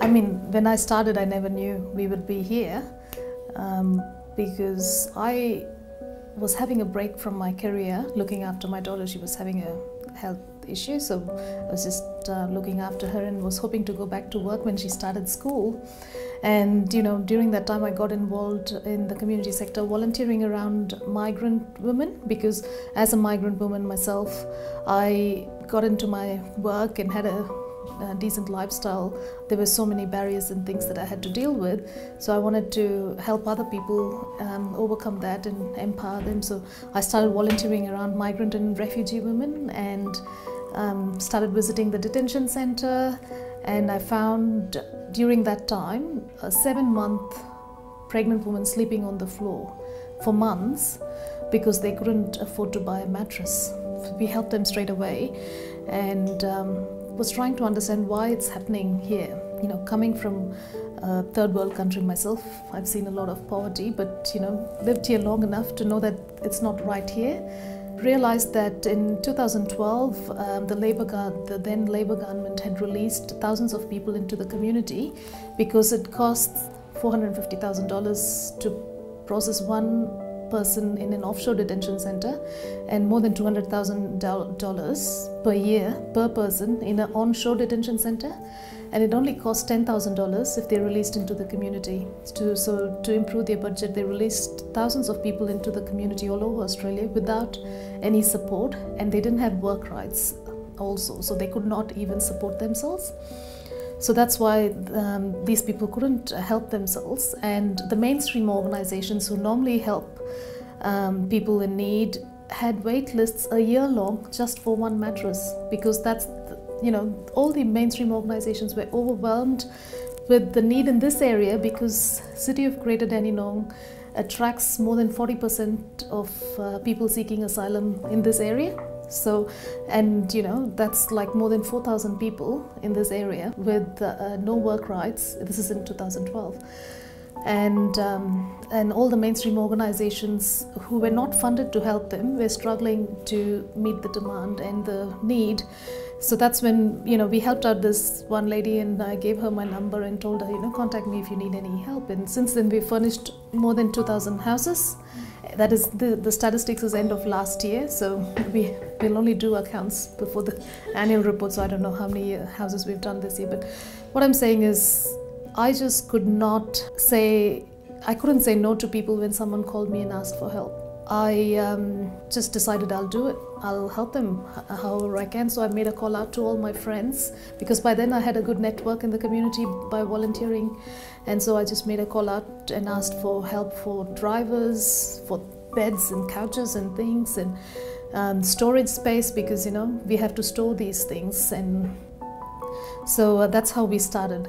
I mean, when I started, I never knew we would be here because I was having a break from my career, looking after my daughter. She was having a health issue, so I was just looking after her and was hoping to go back to work when she started school. And during that time I got involved in the community sector, volunteering around migrant women, because as a migrant woman myself, I got into my work and had a decent lifestyle. There were so many barriers and things that I had to deal with, so I wanted to help other people overcome that and empower them. So I started volunteering around migrant and refugee women and started visiting the detention center. And I found during that time a 7-month pregnant woman sleeping on the floor for months because they couldn't afford to buy a mattress. We helped them straight away and was trying to understand why it's happening here. Coming from a third world country myself, I've seen a lot of poverty, but lived here long enough to know that it's not right here. Realized that in 2012, the then Labour government had released thousands of people into the community because it costs $450,000 to process one person in an offshore detention center and more than $200,000 per year per person in an onshore detention center, and it only costs $10,000 if they're released into the community. So to improve their budget, they released thousands of people into the community all over Australia without any support, and they didn't have work rights also, so they could not even support themselves. So that's why these people couldn't help themselves, and the mainstream organizations who normally help people in need had wait lists a year long just for one mattress, because that's all the mainstream organizations were overwhelmed with the need in this area, because city of Greater Dandenong attracts more than 40% of people seeking asylum in this area. So, and that's like more than 4,000 people in this area with no work rights. This is in 2012. And all the mainstream organizations who were not funded to help them were struggling to meet the demand and the need. So that's when we helped out this one lady, and I gave her my number and told her contact me if you need any help. And since then we furnished more than 2,000 houses. That is the statistics is end of last year, so we'll only do accounts before the annual report, so I don't know how many houses we've done this year. But what I'm saying is, I just couldn't say no to people when someone called me and asked for help. I just decided I'll do it. I'll help them however I can. So I made a call out to all my friends, because by then I had a good network in the community by volunteering. And so I just made a call out and asked for help for drivers, for beds and couches and things, and storage space, because we have to store these things. And so that's how we started.